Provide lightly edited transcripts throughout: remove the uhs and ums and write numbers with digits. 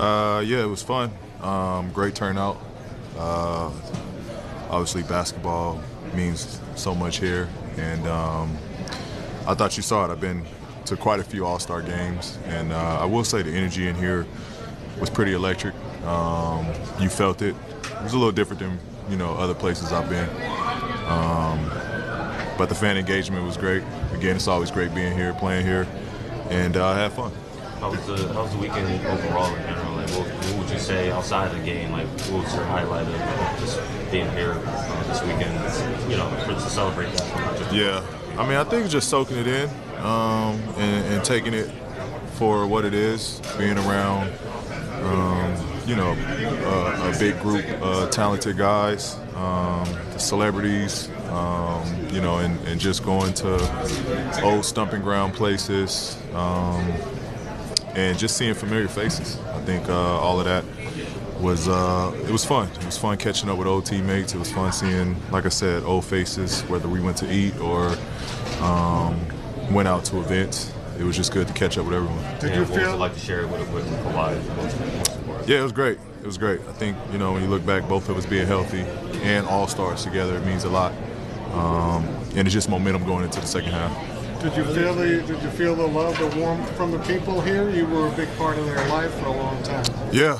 Yeah, it was fun. Great turnout. Obviously, basketball means so much here, and I thought you saw it. I've been to quite a few All-Star games, and I will say the energy in here was pretty electric. You felt it. It was a little different than other places I've been, but the fan engagement was great. Again, it's always great being here, playing here, and I had fun. How was the weekend overall in general? Like, what would you say outside of the game? Like, what was your highlight of just being here this weekend? To celebrate that. Yeah, I mean, I think just soaking it in and taking it for what it is. Being around, a big group of talented guys, the celebrities, and just going to old stomping ground places. And just seeing familiar faces. I think all of that was it was fun. It was fun catching up with old teammates. It was fun seeing, like I said, old faces, whether we went to eat or went out to events. It was just good to catch up with everyone. Did you feel? What was it like to share it with Kawhi? Yeah, it was great. It was great. I think, when you look back, both of us being healthy and all-stars together, it means a lot. And it's just momentum going into the second half. Did you feel the love, the warmth from the people here? You were a big part of their life for a long time. Yeah,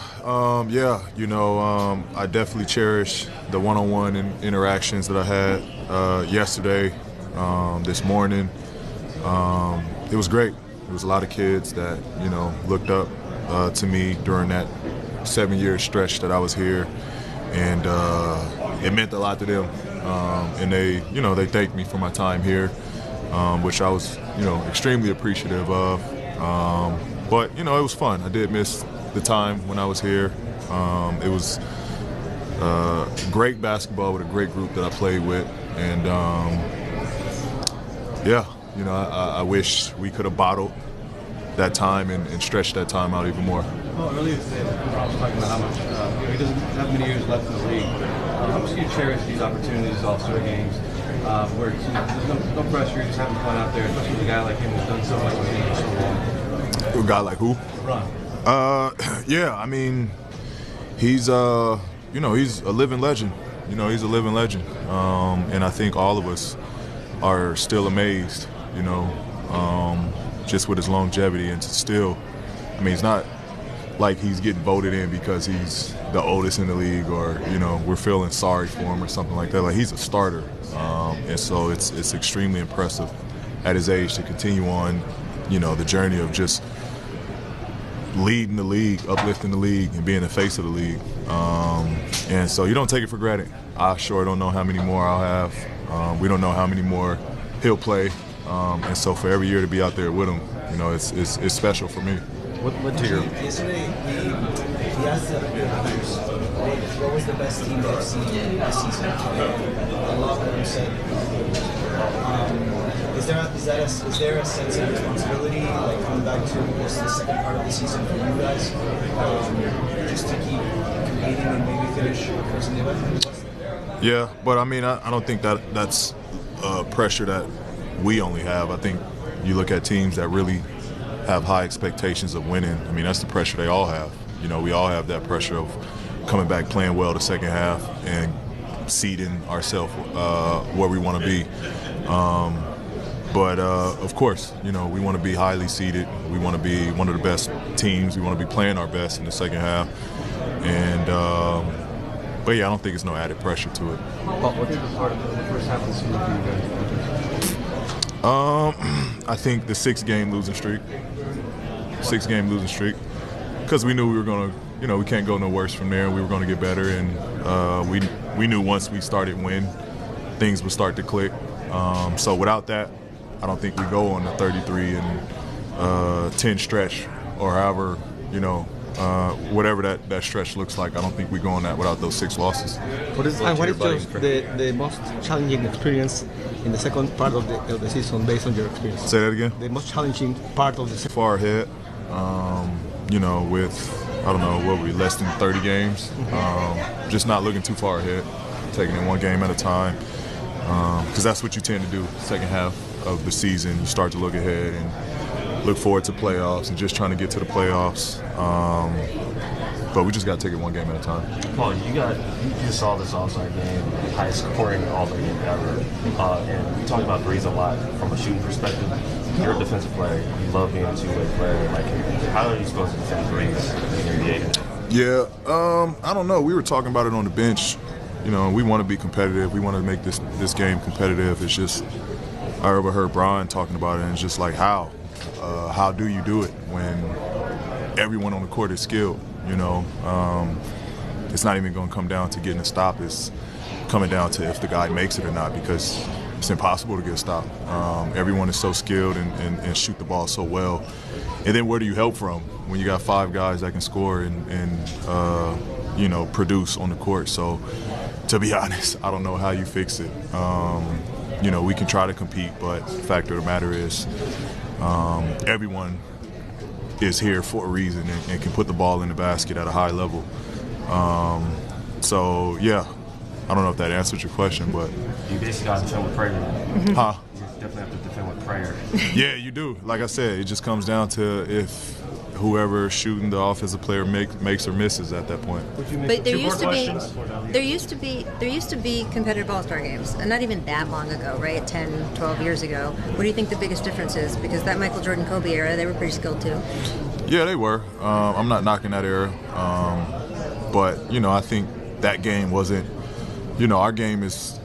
I definitely cherish the one-on-one interactions that I had yesterday, this morning. It was great. There was a lot of kids that looked up to me during that 7-year stretch that I was here, and it meant a lot to them. And they thanked me for my time here. Which I was, extremely appreciative of. But, it was fun. I did miss the time when I was here. It was great basketball with a great group that I played with. And, I wish we could have bottled that time and stretched that time out even more. Well, earlier today, I was talking about how much he doesn't have many years left in the league. How much do you cherish these opportunities, All-Star games? Where there's no pressure, you're just having fun out there, especially with a guy like him who's done so much with me for so long. A guy like who? LeBron. Yeah, I mean, he's he's a living legend. He's a living legend. And I think all of us are still amazed, just with his longevity and still, I mean, it's not like he's getting voted in because he's the oldest in the league or, we're feeling sorry for him or something like that. Like, he's a starter. And so it's extremely impressive at his age to continue on, the journey of just leading the league, uplifting the league, and being the face of the league. And so you don't take it for granted. I sure don't know how many more I'll have. We don't know how many more he'll play. And so for every year to be out there with him, it's special for me. What to your? Yesterday, he asked the players what was the best team they've seen this season. A lot of them said, is there a sense of responsibility, like coming back to this the second part of the season for you guys, just to keep competing and maybe finish first in the West? Yeah, but I mean, I don't think that's pressure that we only have. I think you look at teams that really have high expectations of winning. I mean, that's the pressure they all have. We all have that pressure of coming back, playing well the second half, and seeding ourselves where we want to be. But of course, we want to be highly seeded. We want to be one of the best teams. We want to be playing our best in the second half. And but yeah, I don't think it's no added pressure to it. What is the part of the first half of the season for you guys? I think the six-game losing streak. Because we knew we were going to, we can't go no worse from there. We were going to get better, and we knew once we started winning, things would start to click. So without that, I don't think we go on the 33 and 10 stretch, or however, whatever that stretch looks like. I don't think we go on that without those 6 losses. What is the most challenging experience in the second part of the season, based on your experience? Say that again? The most challenging part of the season. Far ahead, with, I don't know, what were we, less than 30 games? Just not looking too far ahead, taking it one game at a time. Because that's what you tend to do second half of the season. You start to look ahead and look forward to playoffs and just trying to get to the playoffs. but we just got to take it one game at a time. Paul, you saw this All-Star game, highest scoring All-Star game ever, and we talk about threes a lot from a shooting perspective. You're a defensive player. You love being a two-way player. Like, how are you supposed to defend threes in the NBA? Yeah, I don't know. We were talking about it on the bench. You know, we want to be competitive. We want to make this game competitive. It's just, I overheard Brian talking about it, and it's just like, how do you do it when everyone on the court is skilled? You know, it's not even going to come down to getting a stop. It's coming down to if the guy makes it or not, because it's impossible to get a stop. Everyone is so skilled and shoot the ball so well. And then where do you help from when you got 5 guys that can score and you know, produce on the court? So, to be honest, I don't know how you fix it. You know, we can try to compete, but the fact of the matter is, everyone is here for a reason and can put the ball in the basket at a high level. So, yeah, I don't know if that answered your question, but you basically got to defend with prayer. Huh? You definitely have to defend with prayer. Yeah, you do. Like I said, it just comes down to if whoever shooting the offensive player makes or misses at that point. But there used to be competitive All-Star games, and not even that long ago, right? 10, 12 years ago. What do you think the biggest difference is? Because that Michael Jordan Kobe era, they were pretty skilled too. Yeah, they were. I'm not knocking that era, but you know, I think that game wasn't. You know, our game is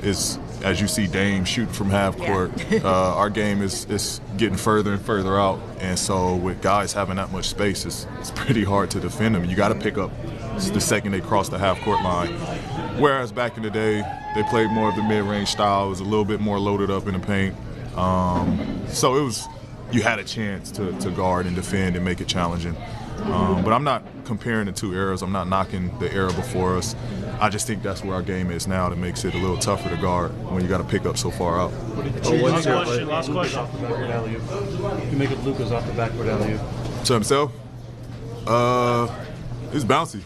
as you see Dame shooting from half court. Yeah. Our game is getting further and further out, and so with guys having that much space, it's pretty hard to defend them. You got to pick up the second they cross the half court line. Whereas back in the day, they played more of the mid-range style. It was a little bit more loaded up in the paint. So it was, you had a chance to guard and defend and make it challenging. But I'm not comparing the two eras. I'm not knocking the era before us. I just think that's where our game is now. That makes it a little tougher to guard when you got to pick up so far out. Last question. Off the backward alley-oop. You make it Luka's off the backward alley-oop. To himself? It's bouncy.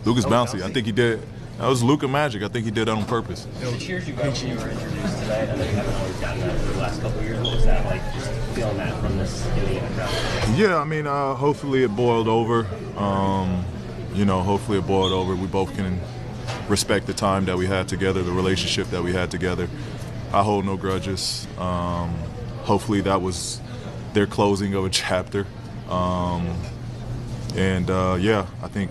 Luka's bouncy. I think he did. That was Luka magic. I think he did that on purpose. The cheers you got when you were introduced today, I know you haven't always gotten that for the last couple of years. What was that like, just feeling that from this crowd? Yeah, I mean, hopefully it boiled over. You know, hopefully it boiled over. We both can respect the time that we had together, the relationship that we had together. I hold no grudges. Hopefully that was their closing of a chapter. Yeah, I think,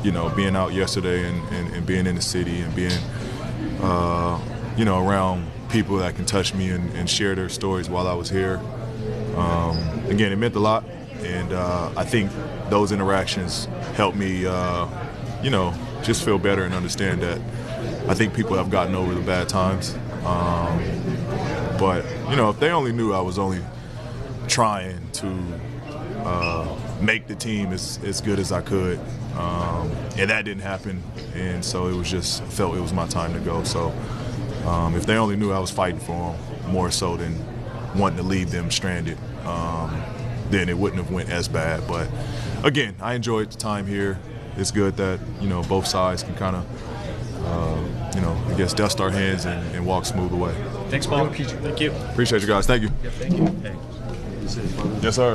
you know, being out yesterday and being in the city and being, you know, around people that can touch me and share their stories while I was here, again, it meant a lot. And I think those interactions helped me, you know, just feel better and understand that I think people have gotten over the bad times. But, you know, if they only knew I was only trying to make the team as good as I could. And that didn't happen. And so it was just, I felt it was my time to go. So if they only knew I was fighting for them more so than wanting to leave them stranded, then it wouldn't have went as bad. But again, I enjoyed the time here. It's good that, you know, both sides can kind of, you know, I guess dust our hands and walk smooth away. Thanks, Paul. Thank you. Appreciate you guys. Thank you. Yeah, thank you. Hey. Yes, sir.